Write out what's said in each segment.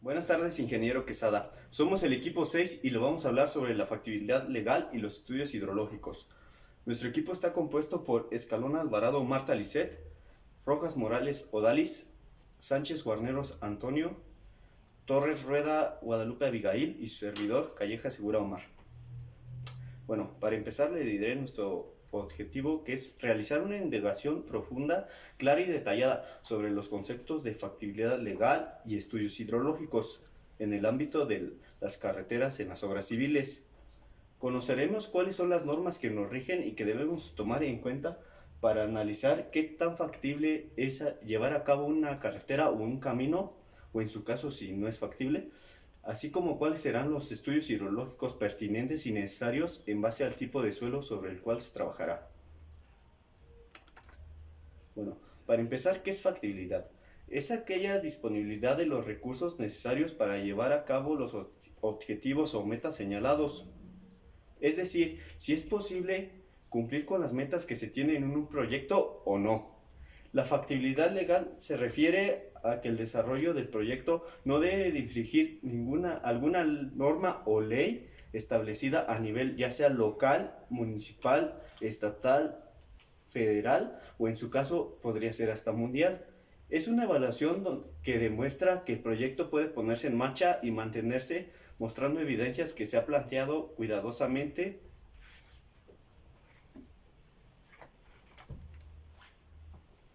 Buenas tardes, ingeniero Quesada. Somos el equipo 6 y lo vamos a hablar sobre la factibilidad legal y los estudios hidrológicos. Nuestro equipo está compuesto por Escalona Alvarado Marta Lisset, Rojas Morales Odalis, Sánchez Guarneros Antonio, Torres Rueda Guadalupe Abigail y su servidor Calleja Segura Omar. Bueno, para empezar le diré nuestro objetivo, que es realizar una indagación profunda, clara y detallada sobre los conceptos de factibilidad legal y estudios hidrológicos en el ámbito de las carreteras en las obras civiles. Conoceremos cuáles son las normas que nos rigen y que debemos tomar en cuenta para analizar qué tan factible es llevar a cabo una carretera o un camino, o en su caso si no es factible, así como cuáles serán los estudios hidrológicos pertinentes y necesarios en base al tipo de suelo sobre el cual se trabajará. Bueno, para empezar, ¿qué es factibilidad? Es aquella disponibilidad de los recursos necesarios para llevar a cabo los objetivos o metas señalados. Es decir, si es posible cumplir con las metas que se tienen en un proyecto o no. La factibilidad legal se refiere a que el desarrollo del proyecto no debe de infringir alguna norma o ley establecida a nivel ya sea local, municipal, estatal, federal o en su caso podría ser hasta mundial. Es una evaluación que demuestra que el proyecto puede ponerse en marcha y mantenerse, mostrando evidencias que se ha planteado cuidadosamente.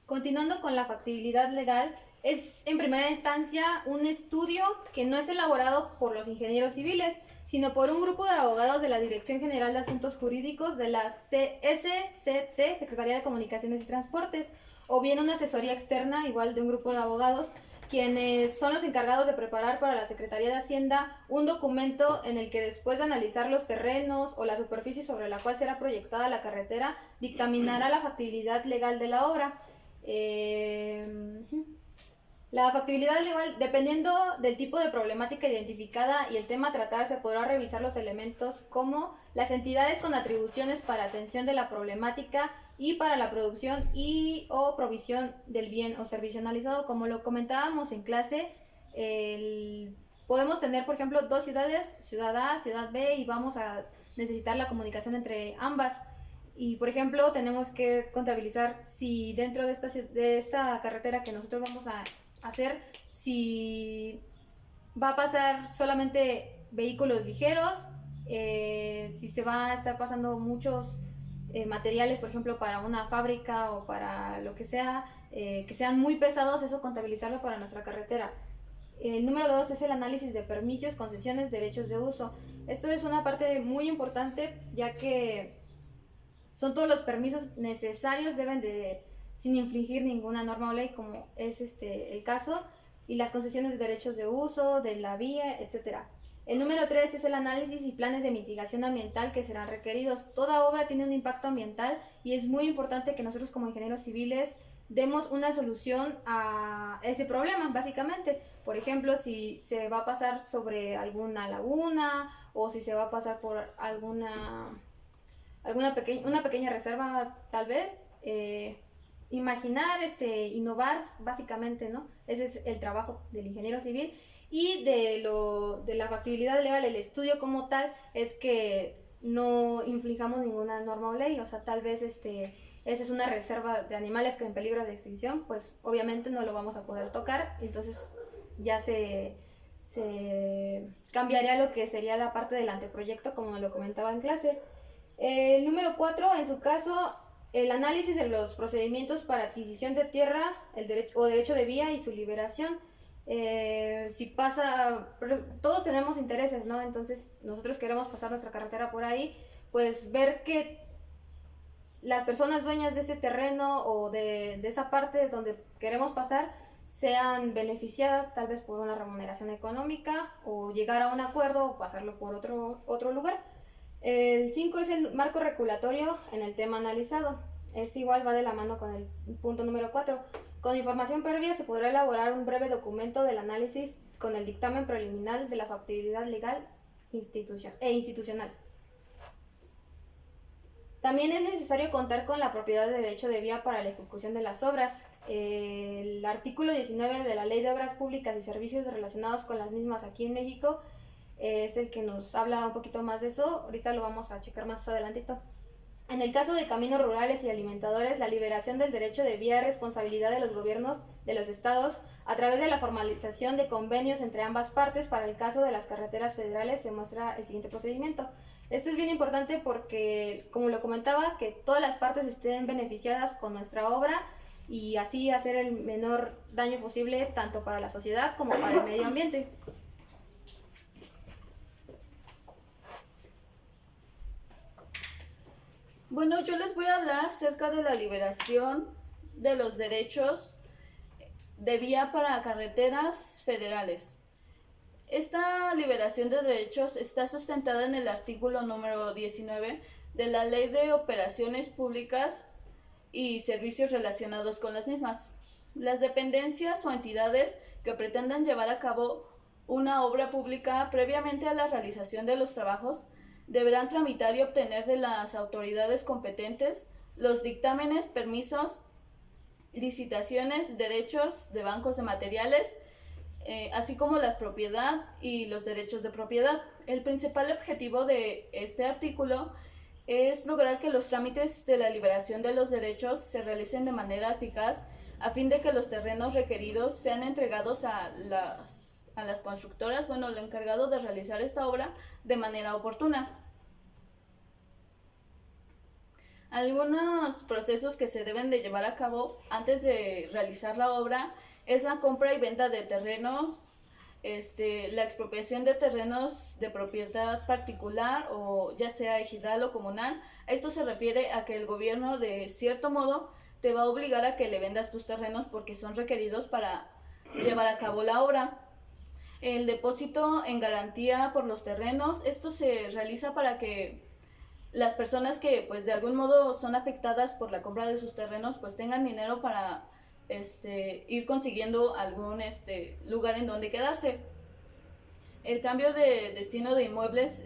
Continuando con la factibilidad legal, es en primera instancia un estudio que no es elaborado por los ingenieros civiles, sino por un grupo de abogados de la Dirección General de Asuntos Jurídicos de la SCT, Secretaría de Comunicaciones y Transportes, o bien una asesoría externa, igual de un grupo de abogados, quienes son los encargados de preparar para la Secretaría de Hacienda un documento en el que, después de analizar los terrenos o la superficie sobre la cual será proyectada la carretera, dictaminará la factibilidad legal de la obra. La factibilidad legal, dependiendo del tipo de problemática identificada y el tema a tratar, se podrá revisar los elementos como las entidades con atribuciones para atención de la problemática y para la producción y o provisión del bien o servicio analizado. Como lo comentábamos en clase, podemos tener, por ejemplo, dos ciudades, ciudad A, ciudad B, y vamos a necesitar la comunicación entre ambas. Y, por ejemplo, tenemos que contabilizar si dentro de esta carretera que nosotros vamos a hacer, si va a pasar solamente vehículos ligeros, si se va a estar pasando muchos materiales, por ejemplo, para una fábrica o para lo que sean muy pesados, eso contabilizarlo para nuestra carretera. El número 2 es el análisis de permisos, concesiones, derechos de uso. Esto es una parte muy importante, ya que son todos los permisos necesarios, deben de, sin infringir ninguna norma o ley, como es el caso, y las concesiones de derechos de uso, de la vía, etcétera. El número 3 es el análisis y planes de mitigación ambiental que serán requeridos. Toda obra tiene un impacto ambiental y es muy importante que nosotros, como ingenieros civiles, demos una solución a ese problema, básicamente. Por ejemplo, si se va a pasar sobre alguna laguna o si se va a pasar por una pequeña reserva, tal vez. Imaginar, innovar, básicamente, ¿no? Ese es el trabajo del ingeniero civil. Y de la factibilidad legal, el estudio como tal, es que no inflijamos ninguna norma o ley. O sea, tal vez esa es una reserva de animales que en peligro de extinción, pues obviamente no lo vamos a poder tocar. Entonces ya se cambiaría lo que sería la parte del anteproyecto, como lo comentaba en clase. El número 4, en su caso, el análisis de los procedimientos para adquisición de tierra o derecho de vía y su liberación. Si pasa, todos tenemos intereses, ¿no? Entonces nosotros queremos pasar nuestra carretera por ahí, pues ver que las personas dueñas de ese terreno o de esa parte donde queremos pasar sean beneficiadas tal vez por una remuneración económica, o llegar a un acuerdo o pasarlo por otro lugar. El 5 es el marco regulatorio en el tema analizado. Es igual, va de la mano con el punto número 4. Con información previa se podrá elaborar un breve documento del análisis con el dictamen preliminar de la factibilidad legal e institucional. También es necesario contar con la propiedad de derecho de vía para la ejecución de las obras. el artículo 19 de la Ley de Obras Públicas y Servicios relacionados con las mismas aquí en México es el que nos habla un poquito más de eso. Ahorita lo vamos a checar más adelantito. En el caso de caminos rurales y alimentadores, la liberación del derecho de vía es responsabilidad de los gobiernos de los estados a través de la formalización de convenios entre ambas partes. Para el caso de las carreteras federales se muestra el siguiente procedimiento. Esto es bien importante porque, como lo comentaba, que todas las partes estén beneficiadas con nuestra obra y así hacer el menor daño posible tanto para la sociedad como para el medio ambiente. Bueno, yo les voy a hablar acerca de la liberación de los derechos de vía para carreteras federales. Esta liberación de derechos está sustentada en el artículo número 19 de la Ley de Operaciones Públicas y Servicios relacionados con las mismas. Las dependencias o entidades que pretendan llevar a cabo una obra pública previamente a la realización de los trabajos deberán tramitar y obtener de las autoridades competentes los dictámenes, permisos, licitaciones, derechos de bancos de materiales, así como la propiedad y los derechos de propiedad. El principal objetivo de este artículo es lograr que los trámites de la liberación de los derechos se realicen de manera eficaz a fin de que los terrenos requeridos sean entregados a las constructoras, bueno, el encargado de realizar esta obra de manera oportuna. Algunos procesos que se deben de llevar a cabo antes de realizar la obra es la compra y venta de terrenos, la expropiación de terrenos de propiedad particular o ya sea ejidal o comunal. Esto se refiere a que el gobierno de cierto modo te va a obligar a que le vendas tus terrenos porque son requeridos para llevar a cabo la obra. El depósito en garantía por los terrenos, esto se realiza para que las personas que pues de algún modo son afectadas por la compra de sus terrenos pues tengan dinero para ir consiguiendo algún lugar en donde quedarse. El cambio de destino de inmuebles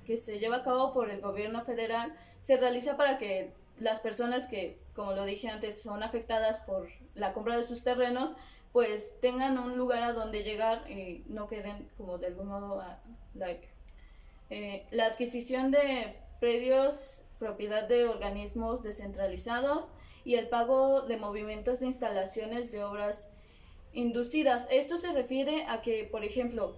que se lleva a cabo por el gobierno federal se realiza para que las personas que, como lo dije antes, son afectadas por la compra de sus terrenos pues tengan un lugar a donde llegar y no queden como de algún modo al aire. La adquisición de predios, propiedad de organismos descentralizados y el pago de movimientos de instalaciones de obras inducidas. Esto se refiere a que, por ejemplo,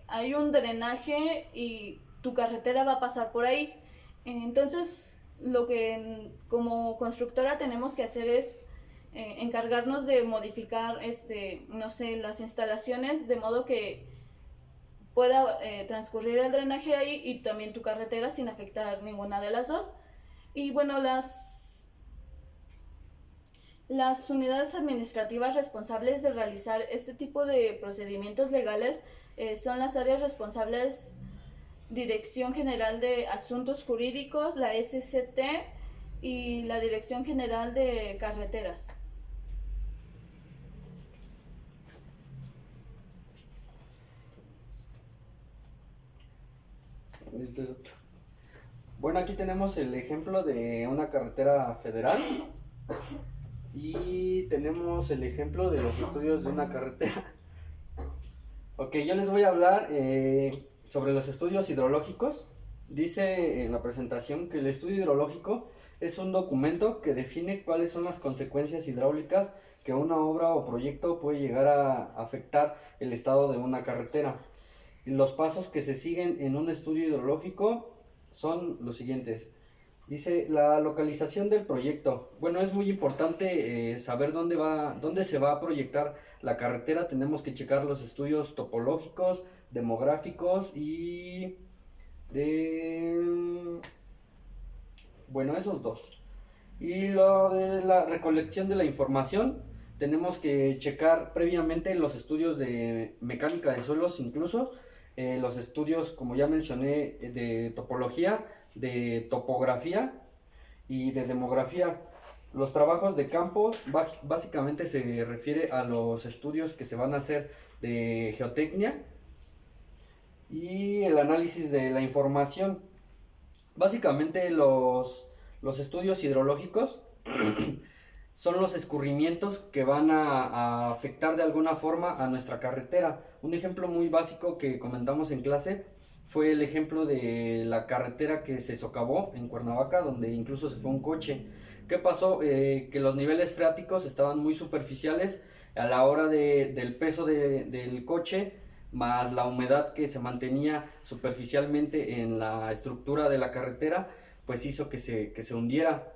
hay un drenaje y tu carretera va a pasar por ahí. Entonces, lo que como constructora tenemos que hacer es encargarnos de modificar, no sé, las instalaciones de modo que pueda transcurrir el drenaje ahí y también tu carretera sin afectar ninguna de las dos. Y bueno, las unidades administrativas responsables de realizar este tipo de procedimientos legales son las áreas responsables Dirección General de Asuntos Jurídicos, la SCT y la Dirección General de Carreteras. Bueno, aquí tenemos el ejemplo de una carretera federal y tenemos el ejemplo de los estudios de una carretera. Ok, yo les voy a hablar sobre los estudios hidrológicos. Dice en la presentación que el estudio hidrológico es un documento que define cuáles son las consecuencias hidráulicas que una obra o proyecto puede llegar a afectar el estado de una carretera. Y los pasos que se siguen en un estudio hidrológico son los siguientes. Dice la localización del proyecto. Bueno, es muy importante saber dónde se va a proyectar la carretera. Tenemos que checar los estudios topológicos, demográficos y bueno, esos dos. Y lo de la recolección de la información, tenemos que checar previamente los estudios de mecánica de suelos, incluso los estudios, como ya mencioné, de topología, de topografía y de demografía. Los trabajos de campo básicamente se refiere a los estudios que se van a hacer de geotecnia y el análisis de la información. Básicamente los estudios hidrológicos son los escurrimientos que van a afectar de alguna forma a nuestra carretera. Un ejemplo muy básico que comentamos en clase fue el ejemplo de la carretera que se socavó en Cuernavaca, donde incluso se fue un coche. ¿Qué pasó? Que los niveles freáticos estaban muy superficiales a la hora del peso del coche, más la humedad que se mantenía superficialmente en la estructura de la carretera, pues hizo que se hundiera.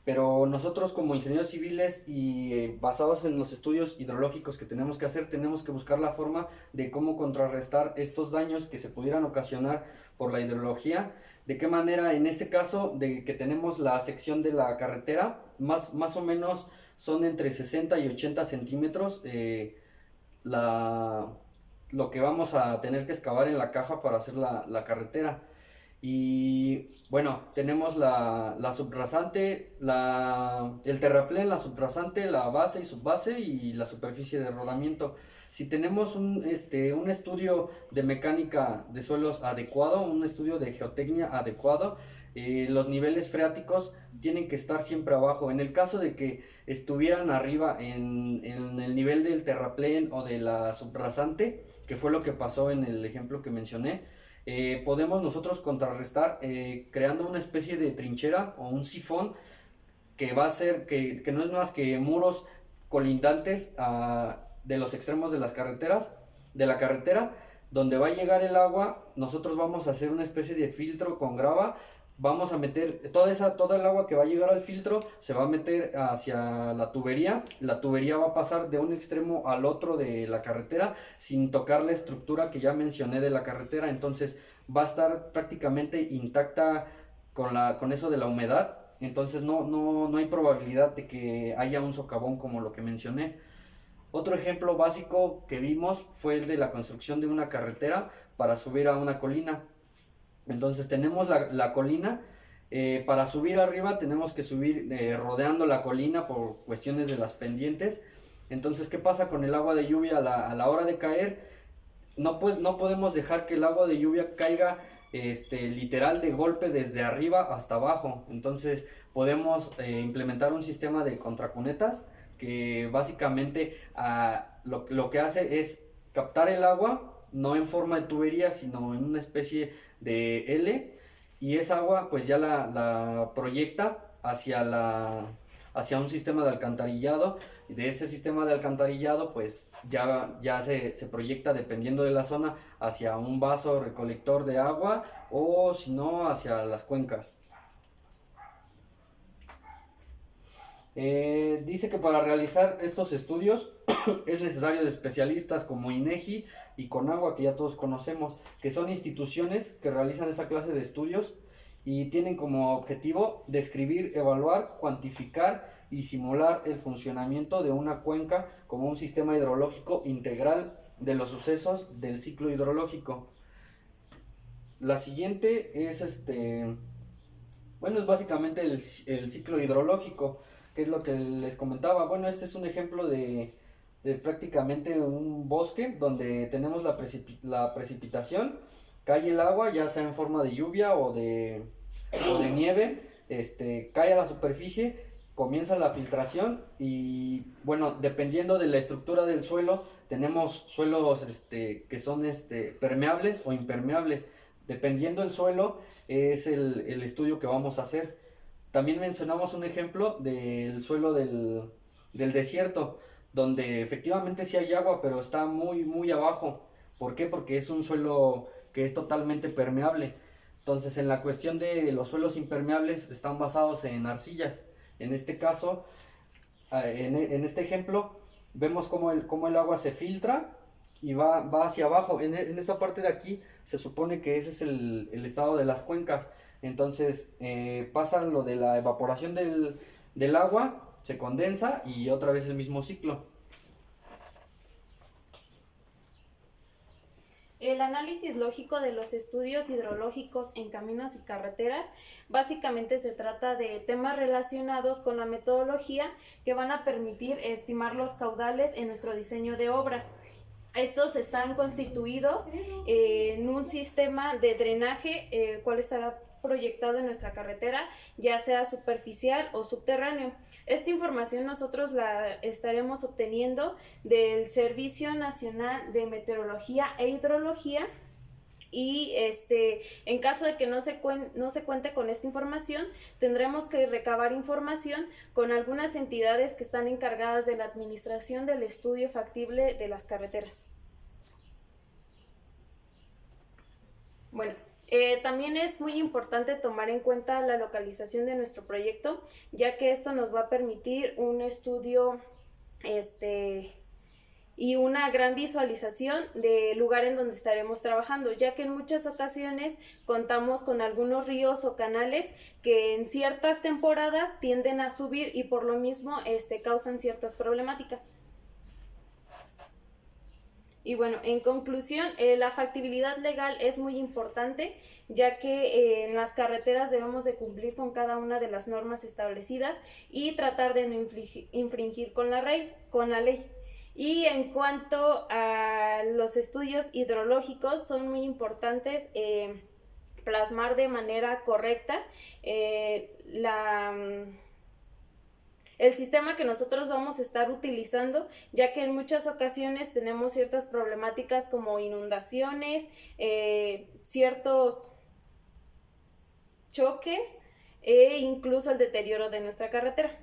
Pero nosotros como ingenieros civiles y basados en los estudios hidrológicos que tenemos que hacer, tenemos que buscar la forma de cómo contrarrestar estos daños que se pudieran ocasionar por la hidrología. De qué manera, en este caso, de que tenemos la sección de la carretera, más o menos son entre 60 y 80 centímetros lo que vamos a tener que excavar en la caja para hacer la carretera. Y bueno, tenemos la subrasante, el terraplén, la subrasante, la base y subbase y la superficie de rodamiento. Si tenemos un estudio de mecánica de suelos adecuado, un estudio de geotecnia adecuado, los niveles freáticos tienen que estar siempre abajo. En el caso de que estuvieran arriba en el nivel del terraplén o de la subrasante, que fue lo que pasó en el ejemplo que mencioné, podemos nosotros contrarrestar creando una especie de trinchera o un sifón que va a ser que no es más que muros colindantes de los extremos de las carreteras, de la carretera, donde va a llegar el agua. Nosotros vamos a hacer una especie de filtro con grava, vamos a meter toda el agua que va a llegar al filtro, se va a meter hacia la tubería va a pasar de un extremo al otro de la carretera sin tocar la estructura que ya mencioné de la carretera. Entonces va a estar prácticamente intacta con eso de la humedad. Entonces no hay probabilidad de que haya un socavón como lo que mencioné. Otro ejemplo básico que vimos fue el de la construcción de una carretera para subir a una colina. Entonces tenemos la colina, para subir arriba tenemos que subir rodeando la colina por cuestiones de las pendientes. Entonces, ¿qué pasa con el agua de lluvia a la hora de caer? No podemos dejar que el agua de lluvia caiga literal de golpe desde arriba hasta abajo. Entonces podemos implementar un sistema de contracunetas que básicamente lo que hace es captar el agua, no en forma de tubería, sino en una especie de L, y esa agua pues ya la proyecta hacia un sistema de alcantarillado, y de ese sistema de alcantarillado pues ya se proyecta, dependiendo de la zona, hacia un vaso recolector de agua, o si no hacia las cuencas. Dice que para realizar estos estudios es necesario de especialistas como INEGI y CONAGUA, que ya todos conocemos, que son instituciones que realizan esa clase de estudios y tienen como objetivo describir, evaluar, cuantificar y simular el funcionamiento de una cuenca como un sistema hidrológico integral de los sucesos del ciclo hidrológico. La siguiente es es básicamente el ciclo hidrológico, que es lo que les comentaba. Bueno, este es un ejemplo de prácticamente un bosque donde tenemos la precipitación, cae el agua, ya sea en forma de lluvia o de nieve, cae a la superficie, comienza la filtración y bueno, dependiendo de la estructura del suelo, tenemos suelos que son permeables o impermeables. Dependiendo del suelo es el estudio que vamos a hacer. También mencionamos un ejemplo del suelo del desierto, donde efectivamente sí hay agua, pero está muy, muy abajo. ¿Por qué? Porque es un suelo que es totalmente permeable. Entonces, en la cuestión de los suelos impermeables, están basados en arcillas. En este caso, en este ejemplo, vemos cómo el agua se filtra y va hacia abajo. En esta parte de aquí, se supone que ese es el estado de las cuencas. Entonces, pasa lo de la evaporación del agua, se condensa y otra vez el mismo ciclo. El análisis lógico de los estudios hidrológicos en caminos y carreteras básicamente se trata de temas relacionados con la metodología que van a permitir estimar los caudales en nuestro diseño de obras. Estos están constituidos en un sistema de drenaje, el cual estará proyectado en nuestra carretera, ya sea superficial o subterráneo. Esta información nosotros la estaremos obteniendo del Servicio Nacional de Meteorología e Hidrología. Y en caso de que no se cuente con esta información, tendremos que recabar información con algunas entidades que están encargadas de la administración del estudio factible de las carreteras. Bueno, también es muy importante tomar en cuenta la localización de nuestro proyecto, ya que esto nos va a permitir un estudio y una gran visualización del lugar en donde estaremos trabajando, ya que en muchas ocasiones contamos con algunos ríos o canales que en ciertas temporadas tienden a subir y por lo mismo causan ciertas problemáticas. Y bueno, en conclusión, la factibilidad legal es muy importante, ya que en las carreteras debemos de cumplir con cada una de las normas establecidas y tratar de no infringir con la ley. Y en cuanto a los estudios hidrológicos, son muy importantes plasmar de manera correcta el sistema que nosotros vamos a estar utilizando, ya que en muchas ocasiones tenemos ciertas problemáticas como inundaciones, ciertos choques e incluso el deterioro de nuestra carretera.